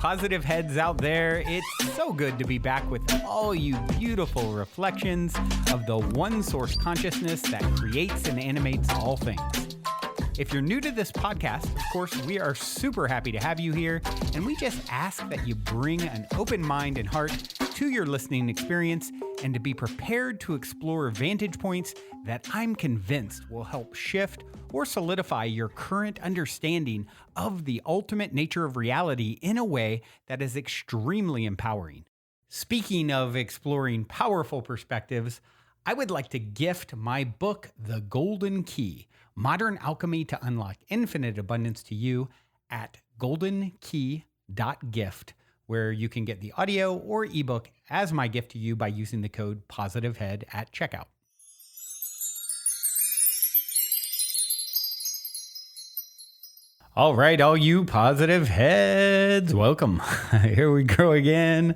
positive heads out there. It's so good to be back with all you beautiful reflections of the one source consciousness that creates and animates all things. If you're new to this podcast, of course, we are super happy to have you here, and we just ask that you bring an open mind and heart to your listening experience and to be prepared to explore vantage points that I'm convinced will help shift or solidify your current understanding of the ultimate nature of reality in a way that is extremely empowering. Speaking of exploring powerful perspectives, I would like to gift my book, The Golden Key, Modern Alchemy to Unlock Infinite Abundance to you at goldenkey.gift, where you can get the audio or ebook as my gift to you by using the code POSITIVEHEAD at checkout. All right, all you positive heads, welcome. Here we go again.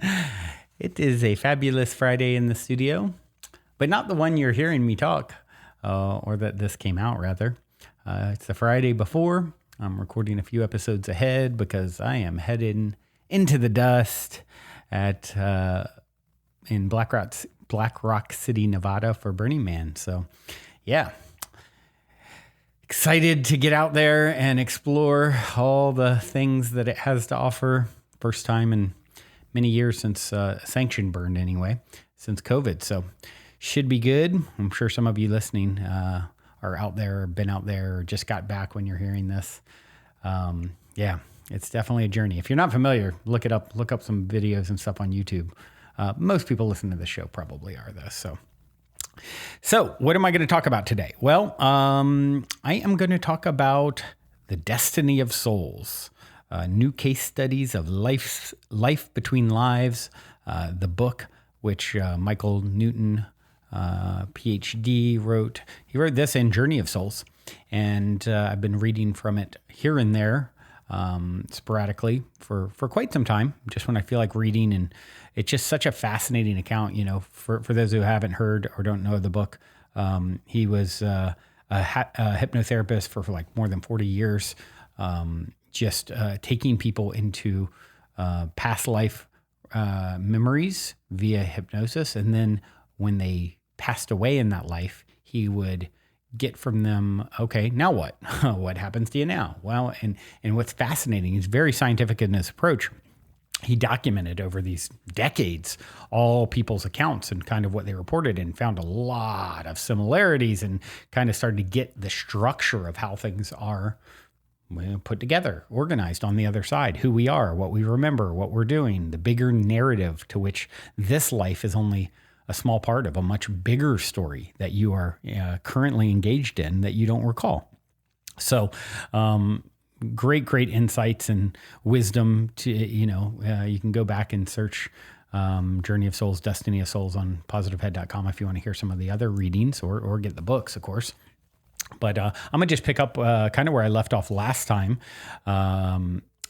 It is a fabulous Friday in the studio, but not the one you're hearing me talk, or that this came out, rather. It's the Friday before. I'm recording a few episodes ahead because I am heading into the dust in Black Rock City, Nevada for Burning Man. So, yeah. Excited to get out there and explore all the things that it has to offer. First time in many years since Sanction burned anyway, since COVID. So should be good. I'm sure some of you listening are out there, or been out there, or just got back when you're hearing this. Yeah, it's definitely a journey. If you're not familiar, look it up. Look up some videos and stuff on YouTube. Most people listening to this show probably are, though. So what am I going to talk about today? Well, I am going to talk about the destiny of souls, new case studies of life between lives, the book, which Michael Newton, PhD, wrote. He wrote this in Journey of Souls, and I've been reading from it here and there sporadically for quite some time, just when I feel like reading. And it's just such a fascinating account, for those who haven't heard or don't know the book. He was a hypnotherapist for like more than 40 years, just taking people into past life memories via hypnosis. And then when they passed away in that life, he would get from them, okay, now what? What happens to you now? Well, and what's fascinating, he's very scientific in his approach. He documented over these decades all people's accounts and kind of what they reported, and found a lot of similarities, and kind of started to get the structure of how things are put together, organized on the other side, who we are, what we remember, what we're doing, the bigger narrative to which this life is only a small part of a much bigger story that you are currently engaged in that you don't recall. So, great insights and wisdom to, you can go back and search Journey of Souls, Destiny of Souls on positivehead.com if you want to hear some of the other readings or get the books, of course. But I'm going to just pick up kind of where I left off last time,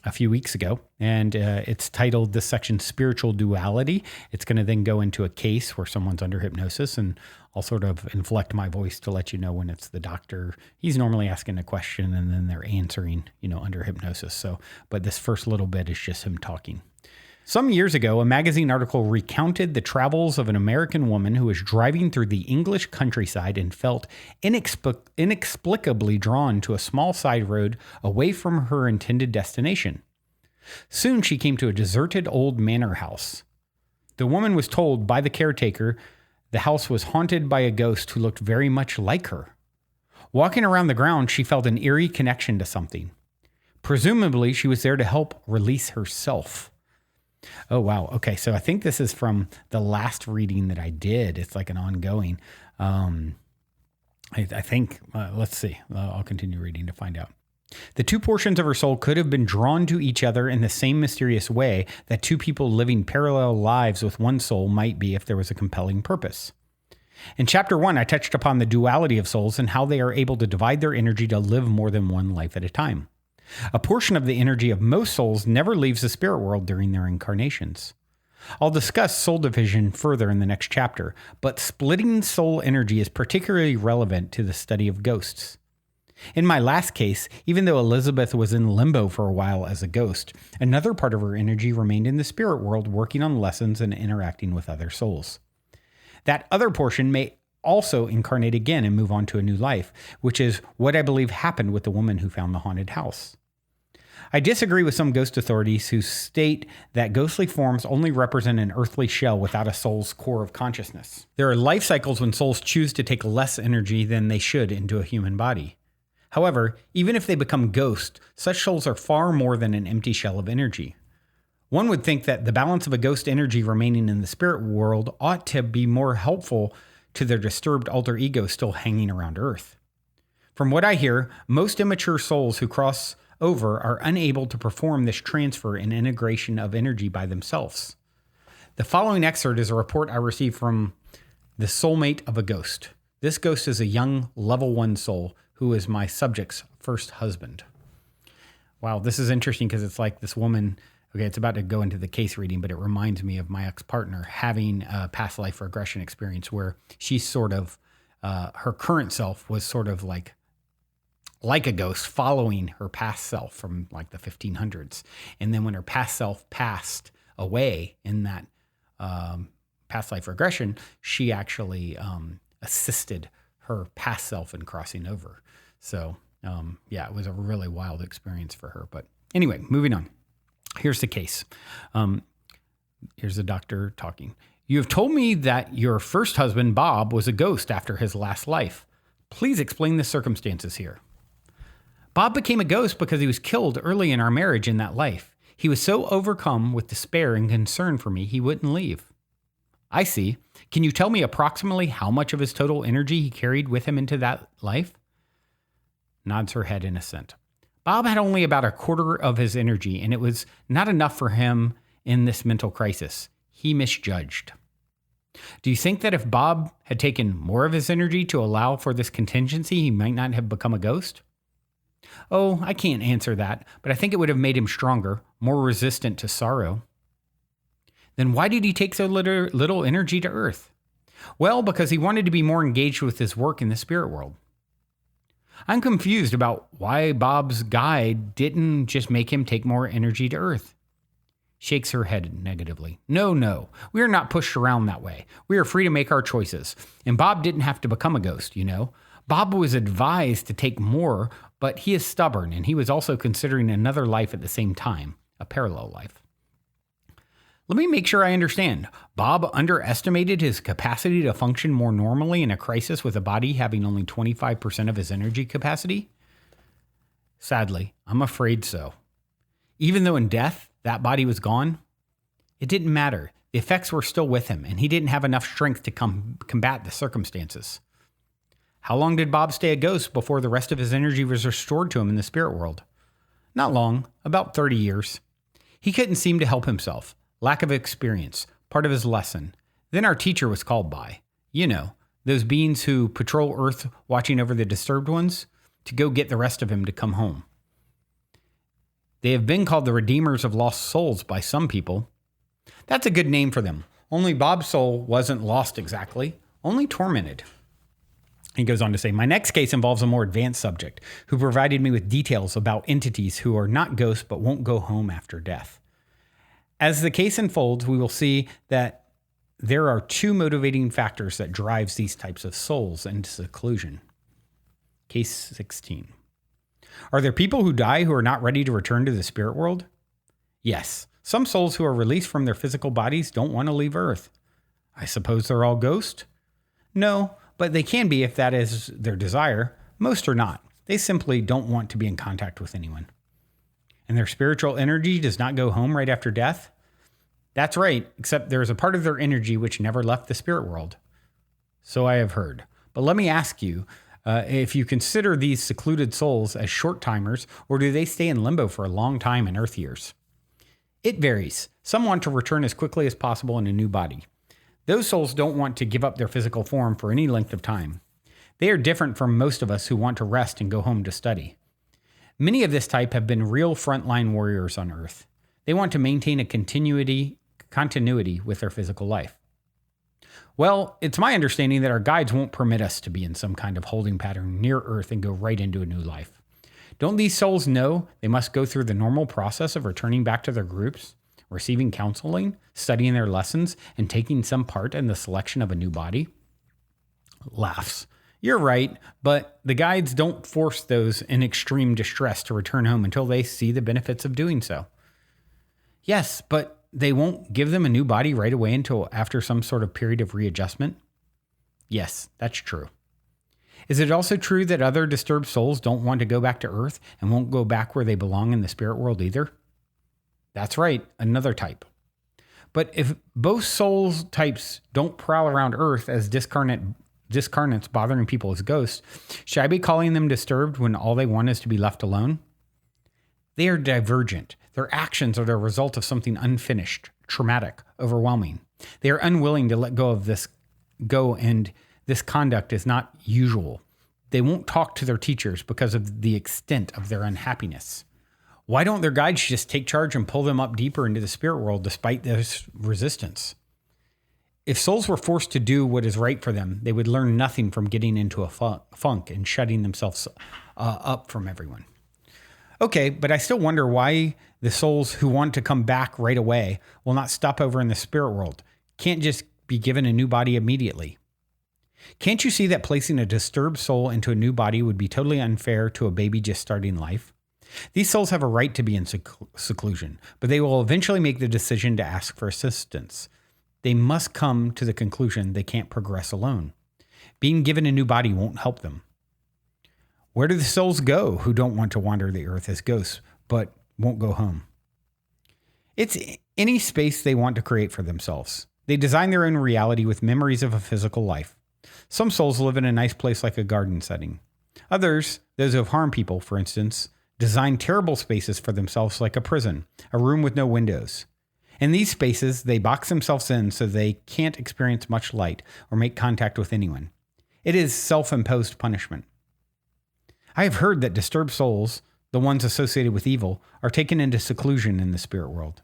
a few weeks ago, and it's titled this section Spiritual Duality. It's going to then go into a case where someone's under hypnosis, and I'll sort of inflect my voice to let you know when it's the doctor. He's normally asking a question and then they're answering, under hypnosis. So, but this first little bit is just him talking. Some years ago, a magazine article recounted the travels of an American woman who was driving through the English countryside and felt inexplicably drawn to a small side road away from her intended destination. Soon she came to a deserted old manor house. The woman was told by the caretaker the house was haunted by a ghost who looked very much like her. Walking around the grounds, she felt an eerie connection to something. Presumably, she was there to help release herself. Oh, wow. Okay. So I think this is from the last reading that I did. It's like an ongoing. I think, let's see. I'll continue reading to find out. The two portions of her soul could have been drawn to each other in the same mysterious way that two people living parallel lives with one soul might be if there was a compelling purpose. In chapter 1, I touched upon the duality of souls and how they are able to divide their energy to live more than one life at a time. A portion of the energy of most souls never leaves the spirit world during their incarnations. I'll discuss soul division further in the next chapter, but splitting soul energy is particularly relevant to the study of ghosts. In my last case, even though Elizabeth was in limbo for a while as a ghost, another part of her energy remained in the spirit world working on lessons and interacting with other souls. That other portion may also incarnate again and move on to a new life, which is what I believe happened with the woman who found the haunted house. I disagree with some ghost authorities who state that ghostly forms only represent an earthly shell without a soul's core of consciousness. There are life cycles when souls choose to take less energy than they should into a human body. However, even if they become ghosts, such souls are far more than an empty shell of energy. One would think that the balance of a ghost energy remaining in the spirit world ought to be more helpful to their disturbed alter ego still hanging around Earth. From what I hear, most immature souls who cross over are unable to perform this transfer and integration of energy by themselves. The following excerpt is a report I received from the soulmate of a ghost. This ghost is a young level 1 soul who is my subject's first husband. Wow, this is interesting because it's like this woman, okay, it's about to go into the case reading, but it reminds me of my ex-partner having a past life regression experience where she's sort of, her current self was sort of like a ghost following her past self from like the 1500s. And then when her past self passed away in that past life regression, she actually assisted her past self in crossing over. So it was a really wild experience for her. But anyway, moving on. Here's the case. Here's the doctor talking. You have told me that your first husband, Bob, was a ghost after his last life. Please explain the circumstances here. Bob became a ghost because he was killed early in our marriage in that life. He was so overcome with despair and concern for me, he wouldn't leave. I see. Can you tell me approximately how much of his total energy he carried with him into that life? Nods her head in assent. Bob had only about a quarter of his energy, and it was not enough for him in this mental crisis. He misjudged. Do you think that if Bob had taken more of his energy to allow for this contingency, he might not have become a ghost? Oh, I can't answer that, but I think it would have made him stronger, more resistant to sorrow. Then why did he take so little energy to Earth? Well, because he wanted to be more engaged with his work in the spirit world. I'm confused about why Bob's guide didn't just make him take more energy to Earth. Shakes her head negatively. No, we are not pushed around that way. We are free to make our choices. And Bob didn't have to become a ghost, you know. Bob was advised to take more, but he is stubborn, and he was also considering another life at the same time, a parallel life. Let me make sure I understand. Bob underestimated his capacity to function more normally in a crisis with a body having only 25% of his energy capacity? Sadly, I'm afraid so. Even though in death, that body was gone, it didn't matter. The effects were still with him, and he didn't have enough strength to combat the circumstances. How long did Bob stay a ghost before the rest of his energy was restored to him in the spirit world? Not long, about 30 years. He couldn't seem to help himself. Lack of experience, part of his lesson. Then our teacher was called by. You know, those beings who patrol Earth watching over the disturbed ones, to go get the rest of him to come home. They have been called the Redeemers of Lost Souls by some people. That's a good name for them. Only Bob's soul wasn't lost exactly, only tormented. He goes on to say, my next case involves a more advanced subject who provided me with details about entities who are not ghosts but won't go home after death. As the case unfolds, we will see that there are two motivating factors that drives these types of souls into seclusion. Case 16. Are there people who die who are not ready to return to the spirit world? Yes. Some souls who are released from their physical bodies don't want to leave Earth. I suppose they're all ghosts? No, but they can be if that is their desire. Most are not. They simply don't want to be in contact with anyone. And their spiritual energy does not go home right after death? That's right, except there is a part of their energy which never left the spirit world. So I have heard. But let me ask you, if you consider these secluded souls as short timers, or do they stay in limbo for a long time in Earth years? It varies. Some want to return as quickly as possible in a new body. Those souls don't want to give up their physical form for any length of time. They are different from most of us who want to rest and go home to study. Many of this type have been real frontline warriors on Earth. They want to maintain a continuity with their physical life. Well, it's my understanding that our guides won't permit us to be in some kind of holding pattern near Earth and go right into a new life. Don't these souls know they must go through the normal process of returning back to their groups, receiving counseling, studying their lessons, and taking some part in the selection of a new body? Laughs. You're right, but the guides don't force those in extreme distress to return home until they see the benefits of doing so. Yes, but they won't give them a new body right away until after some sort of period of readjustment? Yes, that's true. Is it also true that other disturbed souls don't want to go back to Earth and won't go back where they belong in the spirit world either? That's right, another type. But if both souls types don't prowl around Earth as discarnates bothering people as ghosts, should I be calling them disturbed when all they want is to be left alone? They are divergent. Their actions are the result of something unfinished, traumatic, overwhelming. They are unwilling to let go, and this conduct is not usual. They won't talk to their teachers because of the extent of their unhappiness. Why don't their guides just take charge and pull them up deeper into the spirit world despite this resistance? If souls were forced to do what is right for them, they would learn nothing from getting into a funk and shutting themselves up from everyone. Okay, but I still wonder why the souls who want to come back right away will not stop over in the spirit world, can't just be given a new body immediately. Can't you see that placing a disturbed soul into a new body would be totally unfair to a baby just starting life? These souls have a right to be in seclusion, but they will eventually make the decision to ask for assistance. They must come to the conclusion they can't progress alone. Being given a new body won't help them. Where do the souls go who don't want to wander the earth as ghosts, but won't go home? It's any space they want to create for themselves. They design their own reality with memories of a physical life. Some souls live in a nice place like a garden setting. Others, those who have harmed people, for instance, design terrible spaces for themselves like a prison, a room with no windows. In these spaces, they box themselves in so they can't experience much light or make contact with anyone. It is self-imposed punishment. I have heard that disturbed souls, the ones associated with evil, are taken into seclusion in the spirit world.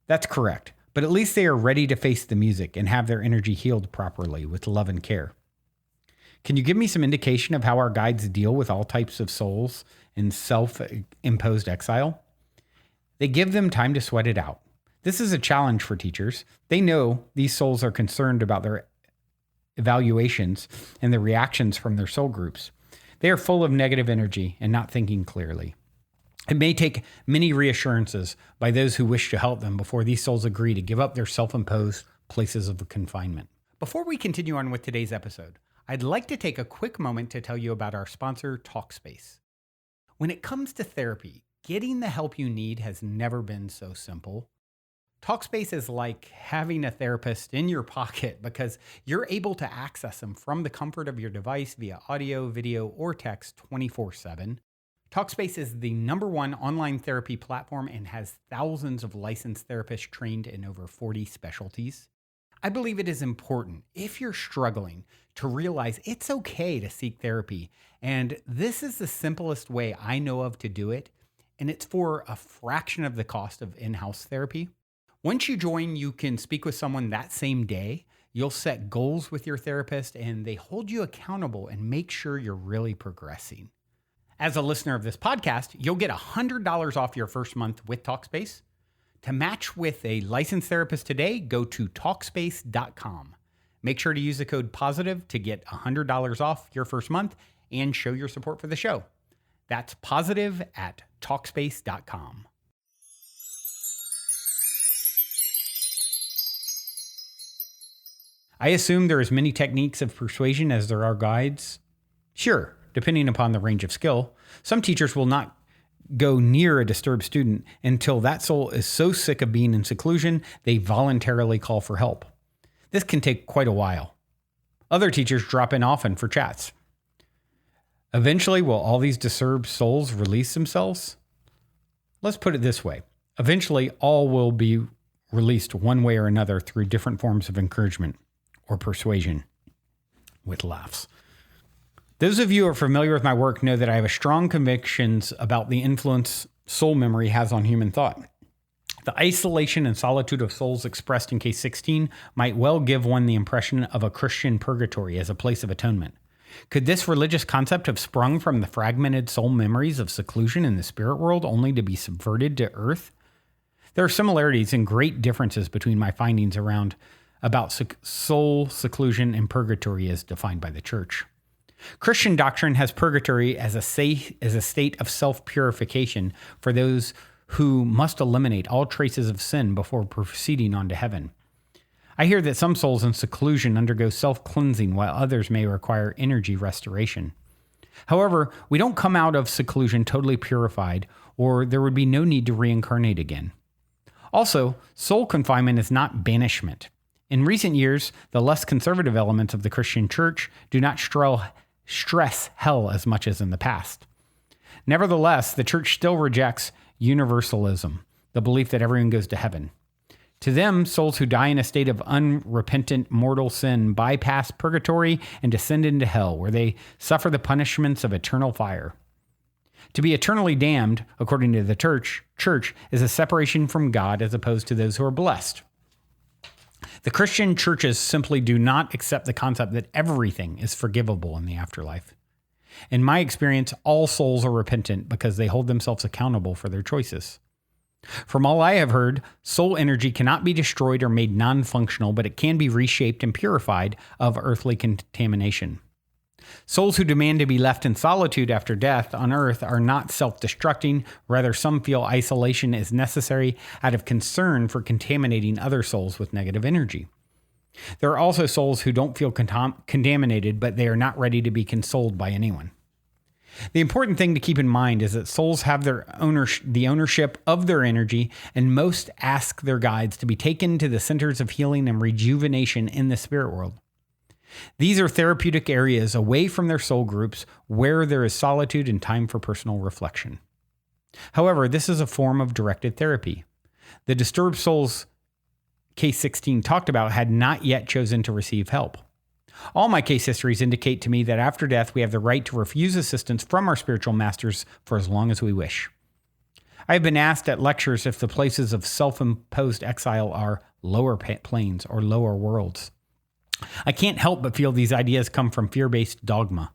That's correct, but at least they are ready to face the music and have their energy healed properly with love and care. Can you give me some indication of how our guides deal with all types of souls in self-imposed exile? They give them time to sweat it out. This is a challenge for teachers. They know these souls are concerned about their evaluations and the reactions from their soul groups. They are full of negative energy and not thinking clearly. It may take many reassurances by those who wish to help them before these souls agree to give up their self-imposed places of confinement. Before we continue on with today's episode, I'd like to take a quick moment to tell you about our sponsor, Talkspace. When it comes to therapy, getting the help you need has never been so simple. Talkspace is like having a therapist in your pocket because you're able to access them from the comfort of your device via audio, video, or text 24/7. Talkspace is the #1 online therapy platform and has thousands of licensed therapists trained in over 40 specialties. I believe it is important, if you're struggling, to realize it's okay to seek therapy. And this is the simplest way I know of to do it. And it's for a fraction of the cost of in-house therapy. Once you join, you can speak with someone that same day. You'll set goals with your therapist and they hold you accountable and make sure you're really progressing. As a listener of this podcast, you'll get $100 off your first month with Talkspace. To match with a licensed therapist today, go to Talkspace.com. Make sure to use the code POSITIVE to get $100 off your first month and show your support for the show. That's positive at Talkspace.com. I assume there are as many techniques of persuasion as there are guides. Sure, depending upon the range of skill. Some teachers will not go near a disturbed student until that soul is so sick of being in seclusion, they voluntarily call for help. This can take quite a while. Other teachers drop in often for chats. Eventually, will all these disturbed souls release themselves? Let's put it this way. Eventually, all will be released one way or another through different forms of encouragement or persuasion, with laughs. Those of you who are familiar with my work know that I have strong convictions about the influence soul memory has on human thought. The isolation and solitude of souls expressed in case 16 might well give one the impression of a Christian purgatory as a place of atonement. Could this religious concept have sprung from the fragmented soul memories of seclusion in the spirit world only to be subverted to earth? There are similarities and great differences between my findings about soul seclusion and purgatory as defined by the church. Christian doctrine has purgatory as a state of self-purification for those who must eliminate all traces of sin before proceeding on to heaven. I hear that some souls in seclusion undergo self-cleansing while others may require energy restoration. However, we don't come out of seclusion totally purified, or there would be no need to reincarnate again. Also, soul confinement is not banishment. In recent years, the less conservative elements of the Christian church do not stress hell as much as in the past. Nevertheless, the church still rejects universalism, the belief that everyone goes to heaven. To them, souls who die in a state of unrepentant mortal sin bypass purgatory and descend into hell, where they suffer the punishments of eternal fire. To be eternally damned, according to the church is a separation from God as opposed to those who are blessed. The Christian churches simply do not accept the concept that everything is forgivable in the afterlife. In my experience, all souls are repentant because they hold themselves accountable for their choices. From all I have heard, soul energy cannot be destroyed or made non-functional, but it can be reshaped and purified of earthly contamination. Souls who demand to be left in solitude after death on earth are not self-destructing. Rather, some feel isolation is necessary out of concern for contaminating other souls with negative energy. There are also souls who don't feel contaminated, but they are not ready to be consoled by anyone. The important thing to keep in mind is that souls have the ownership of their energy, and most ask their guides to be taken to the centers of healing and rejuvenation in the spirit world. These are therapeutic areas away from their soul groups where there is solitude and time for personal reflection. However, this is a form of directed therapy. The disturbed souls case 16 talked about had not yet chosen to receive help. All my case histories indicate to me that after death, we have the right to refuse assistance from our spiritual masters for as long as we wish. I have been asked at lectures if the places of self-imposed exile are lower planes or lower worlds. I can't help but feel these ideas come from fear-based dogma.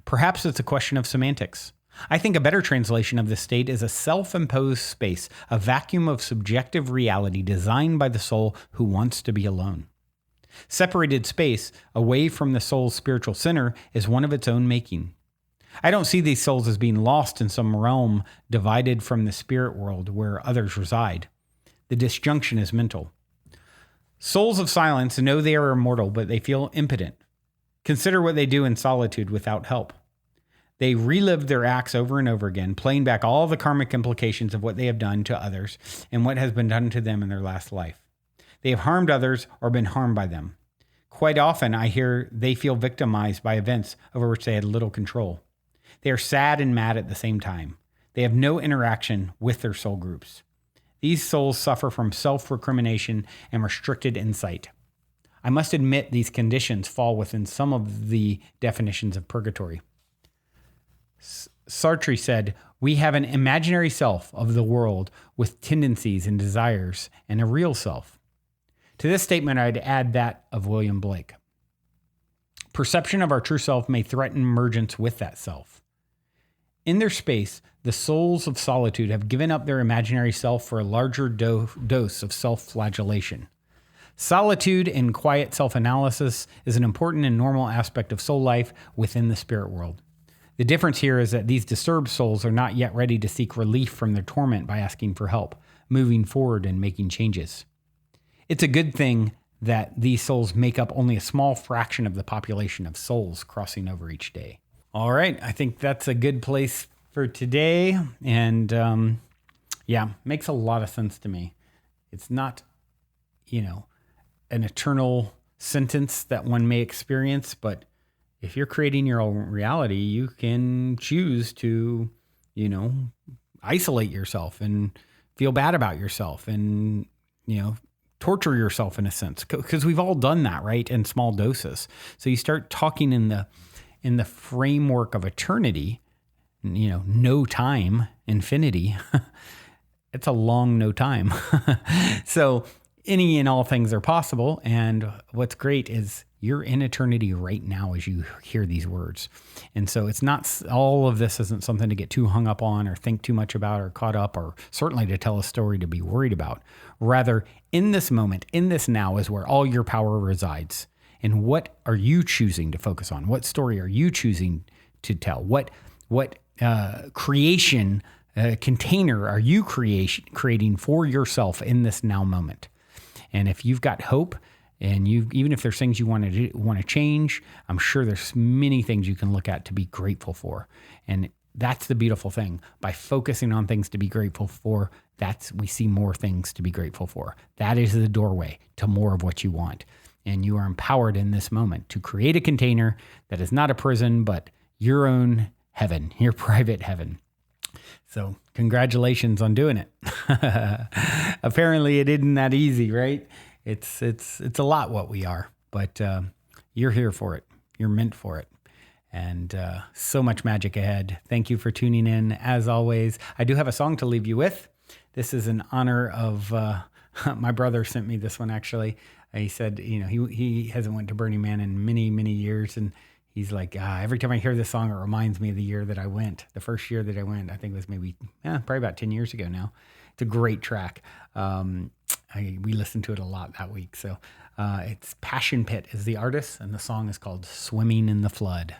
Perhaps it's a question of semantics. I think a better translation of this state is a self-imposed space, a vacuum of subjective reality designed by the soul who wants to be alone. Separated space, away from the soul's spiritual center, is one of its own making. I don't see these souls as being lost in some realm divided from the spirit world where others reside. The disjunction is mental. Souls of silence know they are immortal, but they feel impotent. Consider what they do in solitude without help. They relive their acts over and over again, playing back all the karmic implications of what they have done to others and what has been done to them in their last life. They have harmed others or been harmed by them. Quite often, I hear they feel victimized by events over which they had little control. They are sad and mad at the same time. They have no interaction with their soul groups. These souls suffer from self-recrimination and restricted insight. I must admit these conditions fall within some of the definitions of purgatory. Sartre said, "We have an imaginary self of the world with tendencies and desires and a real self." To this statement, I'd add that of William Blake. Perception of our true self may threaten mergence with that self. In their space, the souls of solitude have given up their imaginary self for a larger dose of self-flagellation. Solitude and quiet self-analysis is an important and normal aspect of soul life within the spirit world. The difference here is that these disturbed souls are not yet ready to seek relief from their torment by asking for help, moving forward and making changes. It's a good thing that these souls make up only a small fraction of the population of souls crossing over each day. All right, I think that's a good place for today. And makes a lot of sense to me. It's not, an eternal sentence that one may experience, but if you're creating your own reality, you can choose to, isolate yourself and feel bad about yourself and, torture yourself in a sense, because we've all done that, right? In small doses. So you start talking in the framework of eternity, no time, infinity. it's a long no time. So any and all things are possible. And what's great is you're in eternity right now as you hear these words. And so it's not, all of this isn't something to get too hung up on or think too much about or caught up, or certainly to tell a story to be worried about. Rather, in this moment, in this now is where all your power resides. And what are you choosing to focus on? What story are you choosing to tell? What creation container are you creating for yourself in this now moment? And if you've got hope, and even if there's things you want to change, I'm sure there's many things you can look at to be grateful for. And that's the beautiful thing. By focusing on things to be grateful for, we see more things to be grateful for. That is the doorway to more of what you want. And you are empowered in this moment to create a container that is not a prison, but your own heaven, your private heaven. So congratulations on doing it. Apparently it isn't that easy, right? It's a lot what we are, but you're here for it. You're meant for it. And so much magic ahead. Thank you for tuning in. As always, I do have a song to leave you with. This is in honor of my brother sent me this one, actually. He said, he hasn't went to Burning Man in many, many years. And he's like, every time I hear this song, it reminds me of the year that I went. The first year that I went, I think it was probably about 10 years ago now. It's a great track. We listened to it a lot that week. So it's Passion Pit is the artist, and the song is called Swimming in the Flood.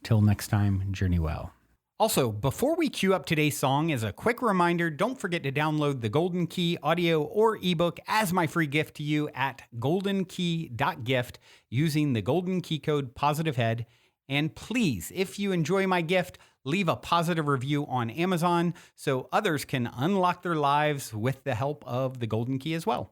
Till next time, journey well. Also, before we cue up today's song, as a quick reminder, don't forget to download the Golden Key audio or ebook as my free gift to you at goldenkey.gift using the Golden Key code POSITIVEHEAD. And please, if you enjoy my gift, leave a positive review on Amazon so others can unlock their lives with the help of the Golden Key as well.